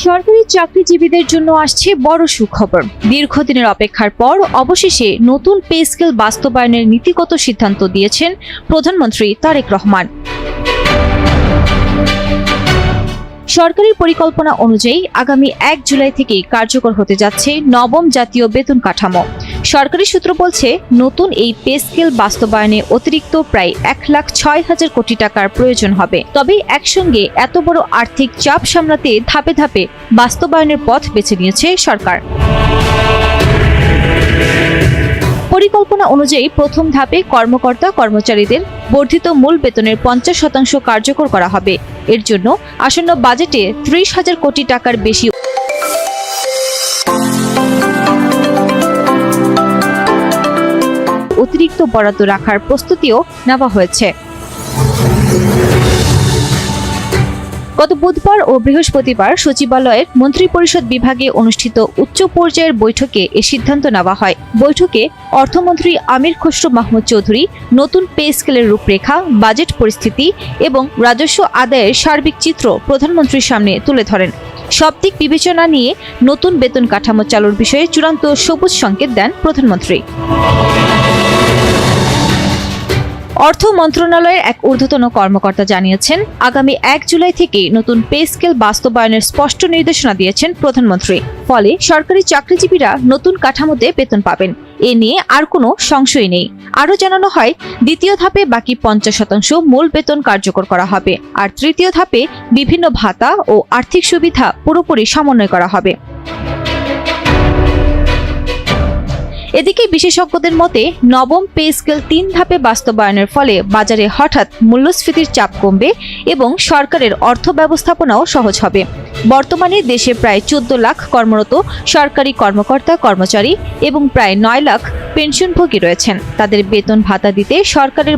সরকারি চাকরিজীবীদের জন্য আসছে বড় সুখবর। দীর্ঘদিনের অপেক্ষার পর অবশেষে নতুন পে স্কেল বাস্তবায়নের নীতিগত সিদ্ধান্ত দিয়েছেন প্রধানমন্ত্রী তারেক রহমান। সরকারি পরিকল্পনা অনুযায়ী আগামী ১ জুলাই থেকে কার্যকর হতে যাচ্ছে নবম জাতীয় বেতন কাঠামো। সরকারি সূত্র বলছে, নতুন এই পে স্কেল বাস্তবায়নে অতিরিক্ত প্রায় ১,৬০,০০০ কোটি টাকার প্রয়োজন হবে। তবে একসঙ্গে এত বড় আর্থিক চাপ সামলাতে ধাপে ধাপে বাস্তবায়নের পথ বেছে নিয়েছে সরকার। পরিকল্পনা অনুযায়ী প্রথম ধাপে কর্মকর্তা কর্মচারীদের বর্ধিত মূল বেতনের ৫০% কার্যকর করা হবে। এর জন্য আসন্ন বাজেটে ৩০,০০০ কোটি টাকার বেশি অতিরিক্ত বরাদ্দ রাখার প্রস্তুতিও নেওয়া হয়েছে। গত বুধবার ও বৃহস্পতিবার সচিবালয়ের মন্ত্রিপরিষদ বিভাগে অনুষ্ঠিত উচ্চ পর্যায়ের বৈঠকে এ সিদ্ধান্ত নেওয়া হয়। বৈঠকে অর্থমন্ত্রী আমির খসরু মাহমুদ চৌধুরী নতুন পে স্কেলের রূপরেখা, বাজেট পরিস্থিতি এবং রাজস্ব আদায়ের সার্বিক চিত্র প্রধানমন্ত্রীর সামনে তুলে ধরেন। সব দিক বিবেচনা নিয়ে নতুন বেতন কাঠামো চালুর বিষয়ে চূড়ান্ত সবুজ সংকেত দেন প্রধানমন্ত্রী। অর্থ মন্ত্রণালয়ের এক ঊর্ধ্বতন কর্মকর্তা জানিয়েছেন, আগামী ১ জুলাই থেকে নতুন পে স্কেল বাস্তবায়নের স্পষ্ট নির্দেশনা দিয়েছেন প্রধানমন্ত্রী। ফলে সরকারি চাকরিজীবীরা নতুন কাঠামোতে বেতন পাবেন, এ নিয়ে আর কোনো সংশয় নেই। আরও জানানো হয়, দ্বিতীয় ধাপে বাকি ৫০% মূল বেতন কার্যকর করা হবে, আর তৃতীয় ধাপে বিভিন্ন ভাতা ও আর্থিক সুবিধা পুরোপুরি সমন্বয় করা হবে। এদিকে বিশেষজ্ঞদের মতে, নবম পে স্কেল ৩ ধাপে বাস্তবায়নের ফলে বাজারে হঠাৎ মূল্যস্ফীতির চাপ কমবে এবং সরকারের অর্থ ব্যবস্থাপনাও সহজ হবে। বর্তমানে দেশে প্রায় ১৪ লাখ কর্মরত সরকারি কর্মকর্তা কর্মচারী এবং প্রায় ৯ লাখ পেনশনভোগী রয়েছেন। তাদের বেতন ভাতা দিতে সরকারের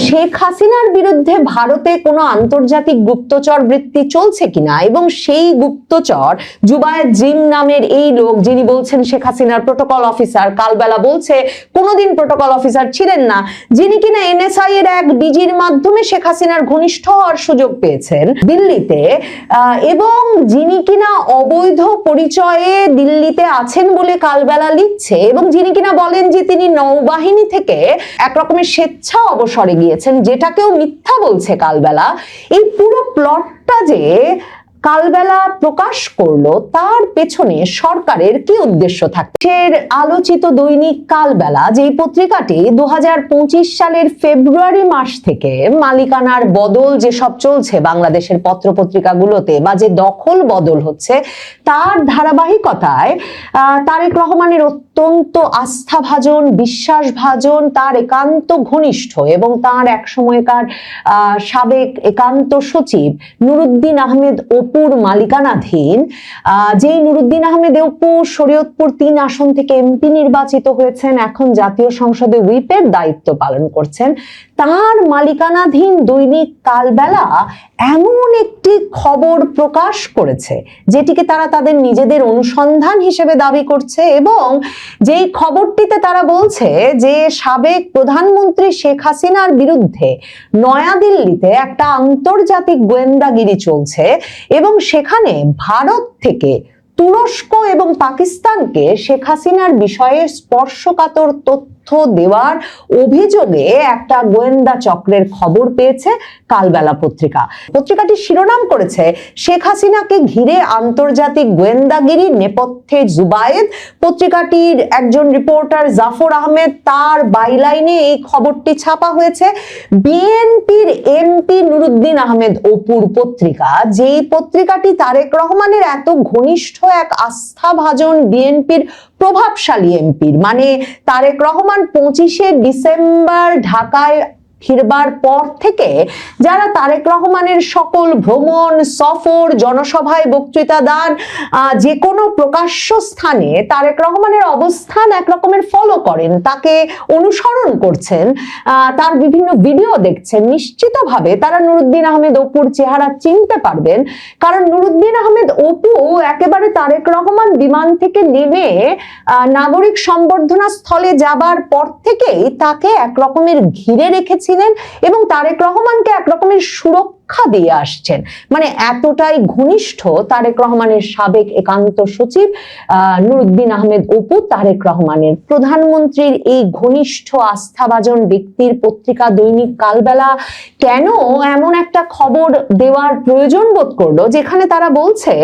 শেখ হাসিনার বিরুদ্ধে ভারতে কোনো আন্তর্জাতিক গুপ্তচর বৃত্তি চলছে কিনা এবং সেই গুপ্তচর জুবায়েদ জিম নামের এই লোক, যিনি বলছেন শেখ হাসিনার প্রোটোকল অফিসার, কালবেলা বলছে কোনোদিন প্রোটোকল অফিসার ছিলেন না, যিনি কিনা এনএসআই এর এক ডিজির মাধ্যমে শেখ হাসিনার ঘনিষ্ঠ হওয়ার সুযোগ পেয়েছেন দিল্লিতে, এবং যিনি কিনা অবৈধ পরিচয়ে দিল্লিতে আছেন বলে কালবেলা লিখছে, এবং যিনি কিনা বলেন যে তিনি নৌবাহিনী থেকে এক রকমের স্বেচ্ছা অবসরে গিয়েছেন, যেটাকেও মিথ্যা বলছে কালবেলা। এই পুরো প্লটটা যে কালবেলা প্রকাশ করলো, তার পেছনে সরকারের কি উদ্দেশ্য থাকে? আলোচিত দৈনিক কালবেলা, যেই পত্রিকাটি ২০২৫ সালের ফেব্রুয়ারি মাস থেকে মালিকানার বদল যেসব চলছে বাংলাদেশের পত্রপত্রিকাগুলোতে, বা যে দখল বদল হচ্ছে, তার ধারাবাহিকতায় তারেক রহমানের অত্যন্ত আস্থাভাজন, বিশ্বাসভাজন, তার একান্ত ঘনিষ্ঠ এবং তার এক সময়কার সাবেক একান্ত সচিব নুরুদ্দিন আহমেদ অপুর মালিকানাধীন, যেই নুরুদ্দিন আহমেদ অপু শরীয়তপুর ৩ আসন থেকে এমপি নির্বাচিত হয়েছেন, এখন জাতীয় সংসদে হুইপের দায়িত্ব পালন করছেন, তার মালিকানাধীন দৈনিক কালবেলা এমন একটি খবর প্রকাশ করেছে যেটিকে তারা তাদের নিজেদের অনুসন্ধান হিসেবে দাবি করছে, এবং যেই খবরটিতে তারা বলছে যে সাবেক প্রধানমন্ত্রী শেখ হাসিনার বিরুদ্ধে নয়াদিল্লিতে একটা আন্তর্জাতিক গোয়েন্দাগিরি চলছে এবং সেখানে ভারত থেকে তুরস্ক এবং পাকিস্তানকে শেখ হাসিনার বিষয়ে স্পর্শকাতর তথ্য দেওয়ার অভিযোগে একটা গোয়েন্দা চক্রের খবর পেয়েছে কালবেলা পত্রিকা। পত্রিকাটি শিরোনাম করেছে, শেখ হাসিনাকে ঘিরে আন্তর্জাতিক গোয়েন্দাগিরি, নেপথ্যে জুবায়েদ। পত্রিকাটির একজন রিপোর্টার জাফর আহমেদ, তার বাইলাইনে এই খবরটি ছাপা হয়েছে। বিএনপির এমপি নুরুদ্দিন আহমেদ অপুর পত্রিকা, যেই পত্রিকাটি তারেক রহমানের এত ঘনিষ্ঠ এক আস্থাভাজন বিএনপির প্রভাবশালী এমপির, মানে তারেক রহমান ২৫শে ডিসেম্বর ঢাকায় ফিরবার পর থেকে যারা তারেক রহমানের সকল ভ্রমণ, সফর, জনসভায় বক্তৃতা দান, যে কোনো প্রকাশ্য স্থানে তারেক রহমানের অবস্থান এক রকমের ফলো করেন, তাকে অনুসরণ করছেন, তার বিভিন্ন ভিডিও দেখছেন, নিশ্চিতভাবে তারা নুরুদ্দিন আহমেদ অপুর চেহারা চিনতে পারবেন। কারণ নুরুদ্দিন আহমেদ অপু একেবারে তারেক রহমান বিমান থেকে নেমে নাগরিক সম্বর্ধনা স্থলে যাবার পর থেকেই তাকে এক রকমের ঘিরে রেখেছিলেন এবং তারেক রহমানকে এক রকমের সুরক্ষা শিক্ষা দিয়ে আসছেন, মানে এতটাই ঘনিষ্ঠ তারেক রহমানের সাবেক একান্ত সচিব নুরুদ্দিন আহমেদ অপু তারেক রহমানের। প্রধানমন্ত্রীর এই ঘনিষ্ঠ আস্থাভাজন ব্যক্তির পত্রিকা দৈনিক কালবেলা কেন এমন একটা খবর দেওয়ার প্রয়োজন বোধ করলো, যেখানে তারা বলছে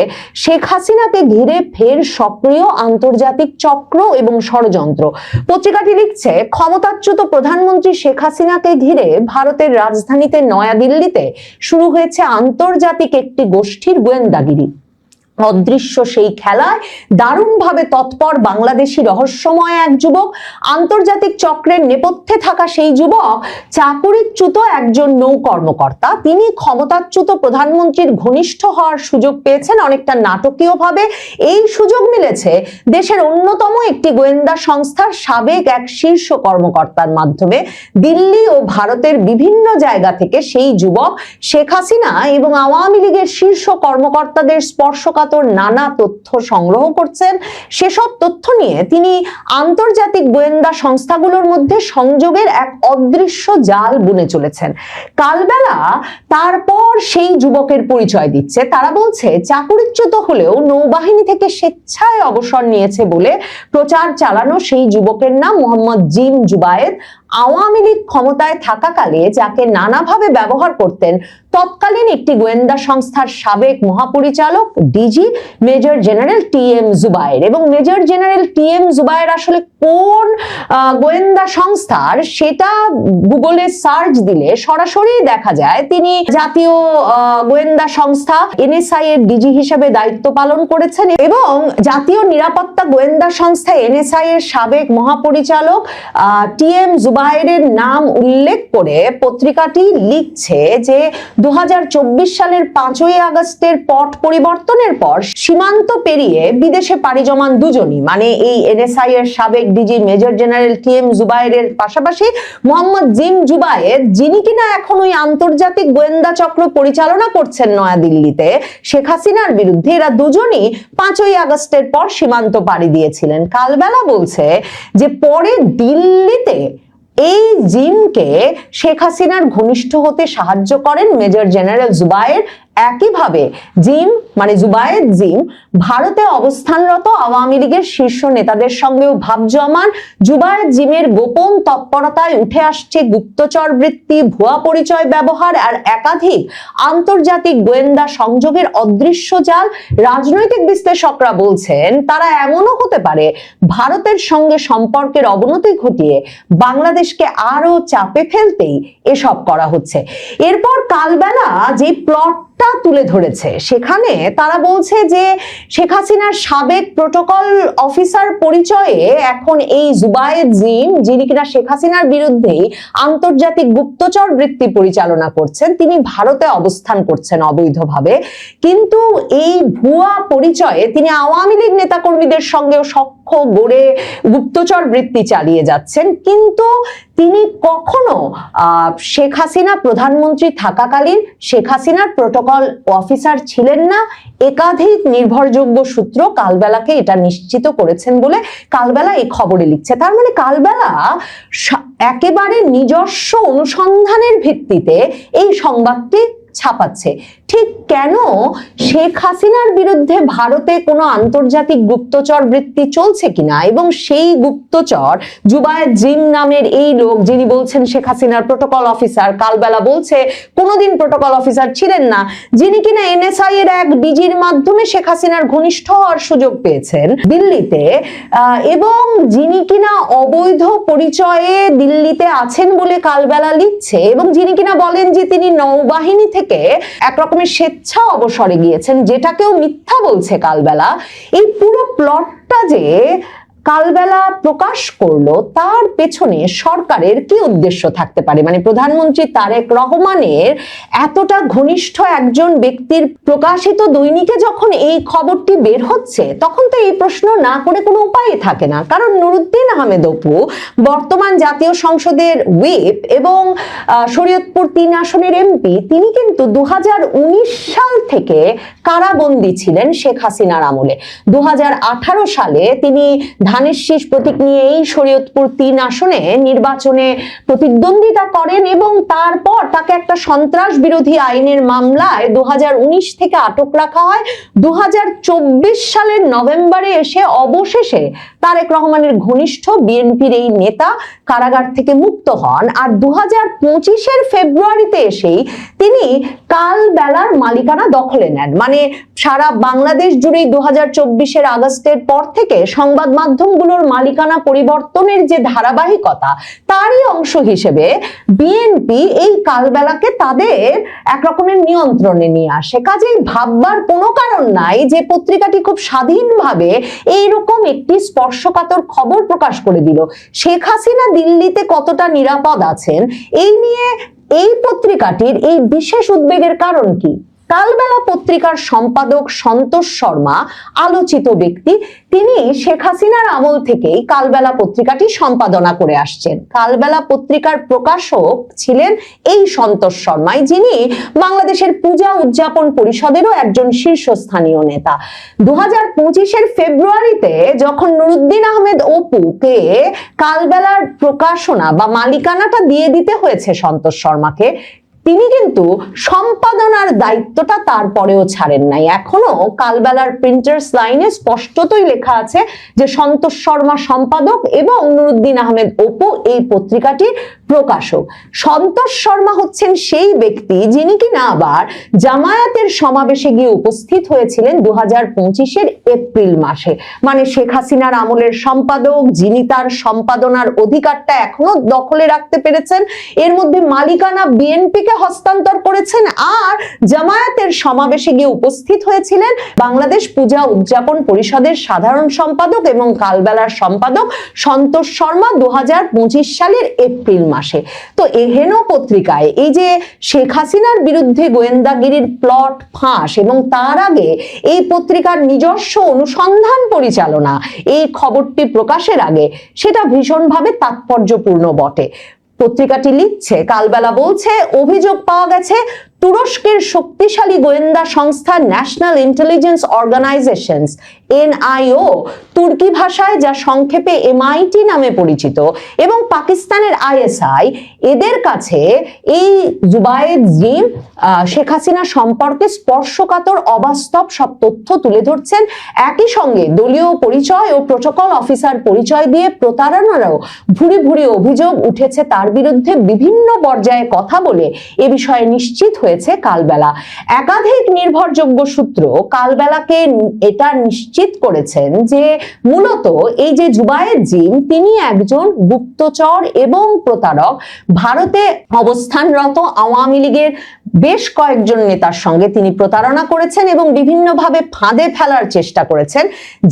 শেখ হাসিনাকে ঘিরে ফের সক্রিয় আন্তর্জাতিক চক্র এবং ষড়যন্ত্র। পত্রিকাটি লিখছে, ক্ষমতাচ্যুত প্রধানমন্ত্রী শেখ হাসিনাকে ঘিরে ভারতের রাজধানীতে নয়াদিল্লিতে শুরু হয়েছে আন্তর্জাতিক একটি গোষ্ঠীর গোয়েন্দাগিরি। অদৃশ্য সেই খেলায় দারুণভাবে তৎপর বাংলাদেশি রহস্যময় এক যুবক, আন্তর্জাতিক চক্রের নেপথ্যে থাকা সেই যুবক চাকুরিচ্যুত একজন নৌ কর্মকর্তা। তিনি ক্ষমতাচ্যুত প্রধানমন্ত্রীর ঘনিষ্ঠ হওয়ার সুযোগ পেয়েছেন অনেকটা নাটকীয়ভাবে। এই সুযোগ মিলেছে দেশের অন্যতম একটি গোয়েন্দা সংস্থার সাবেক এক শীর্ষ কর্মকর্তার মাধ্যমে। দিল্লি ও ভারতের বিভিন্ন জায়গা থেকে সেই যুবক শেখ হাসিনা এবং আওয়ামী লীগের শীর্ষ কর্মকর্তাদের স্পর্শকাতর নানা তথ্য সংগ্রহ করছেন। সেসব তথ্য নিয়ে তিনি আন্তর্জাতিক গোয়েন্দা সংস্থাগুলোর মধ্যে সংযোগের এক অদৃশ্য জাল বুনে চলেছেন। কালবেলা তারপর সেই যুবকের পরিচয় দিচ্ছে। তারা বলছে, চাকুরিচ্যুত হলেও নৌবাহিনী থেকে স্বেচ্ছায় অবসর নিয়েছে বলে প্রচার চালানো সেই যুবকের নাম মোহাম্মদ জিম জুবায়েদ। আওয়ামী লীগ ক্ষমতায় থাকাকালে যাকে নানাভাবে ব্যবহার করতেন তৎকালীন একটি গোয়েন্দা সংস্থার সাবেক মহাপরিচালক DG major general TM. Zubayer. এবং মেজর জেনারেল টি.এম. জুবায়ের আসলে কোন গোয়েন্দা সংস্থার সেটা গুগলে সার্চ দিলে সরাসরি দেখা যায় তিনি জাতীয় গোয়েন্দা সংস্থা এনএসআই এর ডিজি হিসেবে দায়িত্ব পালন করেছেন। এবং জাতীয় নিরাপত্তা গোয়েন্দা সংস্থা এনএসআই এর সাবেক মহাপরিচালক টি.এম. জুবায়েরের নাম উল্লেখ করে পত্রিকাটি লিখছে যে 2024 সালের 5ই আগস্টের পট পরিবর্তনের পর সীমান্ত পেরিয়ে বিদেশে পাড়ি জমান দুজনই, মানে এই এনএসআই এর সাবেক ডিজি মেজর জেনারেল টি.এম. জুবায়েরের পাশাপাশি মোহাম্মদ জিম জুবায়ের, যিনি কিনা এখন ওই আন্তর্জাতিক গোয়েন্দা চক্র পরিচালনা করছেন নয়াদিল্লিতে শেখ হাসিনার বিরুদ্ধে, এরা দুজনই 5ই আগস্টের পর সীমান্ত পাড়ি দিয়েছিলেন। কালবেলা বলছে যে পরে দিল্লিতে এই জিমকে শেখ হাসিনার ঘনিষ্ঠ হতে সাহায্য করেন মেজর জেনারেল জুবায়ের। একইভাবে জিম মানে জুবায়েদ জিম ভারতে অবস্থানরত আওয়ামী লীগের শীর্ষ নেতাদের সঙ্গেও ভাব জমান। জুবায়েদ জিমের গোপন তৎপরতায় উঠে আসছে গুপ্তচর বৃত্তি, ভুয়া পরিচয় ব্যবহার আর একাধিক আন্তর্জাতিক গোয়েন্দা সংযোগের অদৃশ্য জাল। রাজনৈতিক বিশ্লেষকরা বলছেন তারা এমনও হতে পারে ভারতের সঙ্গে সম্পর্কের অবনতি ঘটিয়ে বাংলাদেশকে আরো চাপে ফেলতেই এসব করা হচ্ছে। এরপর কালবেলা যে প্লটটা তুলে ধরেছে সেখানে তারা বলছে যে শেখ হাসিনার সাবেক প্রোটোকল অফিসার পরিচয়ে এখন এই জুবায়েদ জিম, যিনি কিনা শেখ হাসিনার বিরুদ্ধেই আন্তর্জাতিক গুপ্তচর বৃত্তি পরিচালনা করছেন, তিনি ভারতে অবস্থান করছেন অবৈধভাবে। কিন্তু এই ভুয়া পরিচয়ে তিনি আওয়ামী লীগ নেতাকর্মীদের সঙ্গেও সখ্য গড়ে গুপ্তচর বৃত্তি চালিয়ে যাচ্ছেন। কিন্তু তিনি কখনো শেখ হাসিনা প্রধানমন্ত্রী থাকাকালীন শেখ হাসিনার প্রোটোকল অফিসার ছিলেন না। একাধিক নির্ভরযোগ্য সূত্র কালবেলাকে এটা নিশ্চিত করেছেন বলে কালবেলা এই খবরে লিখছে। তার মানে কালবেলা একেবারে নিজস্ব অনুসন্ধানের ভিত্তিতে এই সংবাদটি ছাপাচ্ছে। ঠিক কেন শেখ হাসিনার বিরুদ্ধে ভারতে কোনো আন্তর্জাতিক গুপ্তচর বৃত্তি চলছে কিনা এবং সেই গুপ্তচর জুবায়েদ জিম নামের এই লোক, যিনি বলছেন শেখ হাসিনার প্রোটোকল অফিসার, কালবেলা বলছে কোনোদিন প্রোটোকল অফিসার ছিলেন না, যিনি কিনা এনএসআই এর এক ডিজির মাধ্যমে শেখ হাসিনার ঘনিষ্ঠ হওয়ার সুযোগ পেয়েছেন দিল্লিতে, এবং যিনি কিনা অবৈধ পরিচয়ে দিল্লিতে আছেন বলে কালবেলা লিখছে, এবং যিনি কিনা বলেন যে তিনি নৌবাহিনী থেকে একরকমের স্বেচ্ছা অবসরে গিয়েছেন, যেটাকেও মিথ্যা বলছে কালবেলা। এই পুরো প্লটটা যে কালবেলা প্রকাশ করলো তার পেছনে সরকারের কি উদ্দেশ্য থাকতে পারে? মানে প্রধানমন্ত্রী তারেক রহমানের এতটা ঘনিষ্ঠ একজন ব্যক্তির প্রকাশিত দৈনিকে যখন এই খবরটি বের হচ্ছে তখন তো এই প্রশ্ন না করে কোনো উপায় থাকে না। কারণ নুরুদ্দিন আহমেদ অপু বর্তমান জাতীয় সংসদের হুইপ এবং শরীয়তপুর 3 আসনের এমপি, তিনি কিন্তু 2019 সাল থেকে কারাবন্দী ছিলেন শেখ হাসিনার আমলে। 2018 সালে তিনি ধানের শীষ প্রতীক নিয়ে এই শরীয়তপুর 3 আসনে নির্বাচনে প্রতিদ্বন্দ্বিতা করেন এবং তারপর তাকে একটা সন্ত্রাস বিরোধী আইনের মামলায় 2019 থেকে আটক রাখা হয়। 2024 সালের নভেম্বরে এসে অবশেষে তারেক রহমানের ঘনিষ্ঠ বিএনপির এই নেতা কারাগার থেকে মুক্ত হন। আর 2025-এর ফেব্রুয়ারিতে এসেই তিনি কালবেলার মালিকানা দখলে নেন। মানে সারা বাংলাদেশ জুড়েই 2024-এর আগস্টের পর থেকে সংবাদ মাধ্যমগুলোর মালিকানা পরিবর্তনের যে ধারাবাহিকতা, তারই অংশ হিসেবে বিএনপি এই কালবেলাকে তাদের একরকমের নিয়ন্ত্রণে নিয়ে আসে। কাজেই ভাববার কোনো কারণ নাই যে পত্রিকাটি খুব স্বাধীনভাবে এইরকম একটি স্পর্শকাতর খবর প্রকাশ করে দিল। শেখ হাসিনা দিল্লিতে কতটা নিরাপদ আছেন এই নিয়ে এই পত্রিকাটির এই বিশেষ উদ্বেগের কারণ কি? কালবেলা পত্রিকার সম্পাদক সন্তোষ শর্মা আলোচিত ব্যক্তি। তিনি শেখ হাসিনার আমল থেকেই কালবেলা পত্রিকাটি সম্পাদনা করে আসছেন। কালবেলা পত্রিকার প্রকাশক ছিলেন এই সন্তোষ শর্মাই, যিনি বাংলাদেশের পূজা উদযাপন পরিষদেরও একজন শীর্ষস্থানীয় নেতা। 2025-এর ফেব্রুয়ারিতে যখন নুরুদ্দিন আহমেদ অপুকে কালবেলার প্রকাশনা বা মালিকানাটা দিয়ে দিতে হয়েছে সন্তোষ শর্মাকে, তিনি কিন্তু সম্পাদনার দায়িত্বটা তারপরেও ছাড়েন নাই। এখনো কালবেলার প্রিন্টার্স লাইনে স্পষ্টতই লেখা আছে যে সন্তোষ শর্মা সম্পাদক এবং নুরুদ্দিন আহমেদ অপু এই পত্রিকাটির প্রকাশক। সন্তোষ শর্মা হচ্ছেন সেই ব্যক্তি যিনি কিনা আবার জামায়াতের সমাবেশে গিয়ে উপস্থিত হয়েছিলেন 2025-এর এপ্রিল মাসে। মানে শেখ হাসিনার আমলের সম্পাদক, যিনি তার সম্পাদনার অধিকারটা এখনো দখলে রাখতে পেরেছেন, এর মধ্যে মালিকানা বিএনপিকে হস্তান্তর করেছেন, আর জামায়াতের সমাবেশে গিয়ে উপস্থিত হয়েছিলেন বাংলাদেশ পূজা উদযাপন পরিষদের সাধারণ সম্পাদক এবং কালবেলার সম্পাদক সন্তোষ শর্মা 2025 সালের এপ্রিল মাসে। তো এহেন পত্রিকায় এই যে শেখ হাসিনার বিরুদ্ধে গোয়েন্দাগিরির প্লট ফাঁস এবং তার আগে এই পত্রিকার নিজস্ব অনুসন্ধান পরিচালনা, এই খবরটি প্রকাশের আগে, সেটা ভীষণভাবে তাৎপর্যপূর্ণ বটে। পত্রিকাটি লিখছে, কালবেলা বলছে, অভিযোগ পাওয়া গেছে তুরস্কের শক্তিশালী গোয়েন্দা সংস্থা ন্যাশনাল ইন্টেলিজেন্স অর্গানাইজেশনস এনআইও, তুর্কি ভাষায় যা সংক্ষেপে এমআইটি নামে পরিচিত, এবং পাকিস্তানের আইএসআই, এদের কাছে এই জুবায়েদ জিম শেখ হাসিনা সম্পর্কে স্পর্শকাতর অবাস্তব সব তথ্য তুলে ধরছেন। একই সঙ্গে দলীয় পরিচয় ও প্রোটোকল অফিসার পরিচয় দিয়ে প্রতারণারও ভুরি ভুরি অভিযোগ উঠেছে তার বিরুদ্ধে। বিভিন্ন পর্যায়ে কথা বলে এ বিষয়ে নিশ্চিত হয়েছে কালবেলা। একাধিক নির্ভরযোগ্য সূত্র কালবেলাকে এটা নিশ্চিত করেছেন যে মূলত এই যে জুবায়েদ জিম, তিনি একজন গুপ্তচর এবং প্রতারক। ভারতে অবস্থানরত আওয়ামী লীগের বেশ কয়েকজন নেতার সঙ্গে তিনি প্রতারণা করেছেন এবং বিভিন্নভাবে ফাঁদে ফেলার চেষ্টা করেছেন।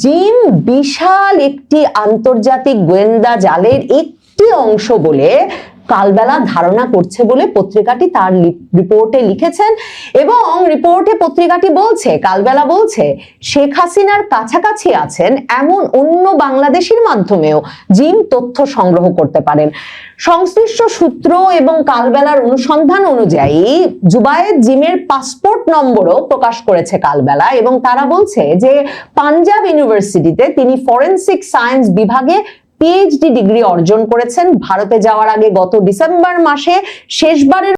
জিম বিশাল একটি আন্তর্জাতিক গোয়েন্দা জালের একটি অংশ বলে কালবেলা ধারণা করছে বলে পত্রিকাটি তার রিপোর্টে লিখেছেন। এবং রিপোর্টে পত্রিকাটি বলছে, কালবেলা বলছে, শেখ হাসিনার কাছাকাছি আছেন এমন অন্য বাংলাদেশির মাধ্যমেও জিম তথ্য সংগ্রহ করতে পারেন। সংশ্লিষ্ট সূত্র এবং কালবেলার অনুসন্ধান অনুযায়ী জুবায়েদ জিমের পাসপোর্ট নম্বরও প্রকাশ করেছে কালবেলা, এবং তারা বলছে যে পাঞ্জাব ইউনিভার্সিটিতে তিনি ফরেনসিক সায়েন্স বিভাগে পিএইচডি ডিগ্রি অর্জন করেছেন। ভারতে যাওয়ার আগে গত ডিসেম্বর মাসে শেষবারের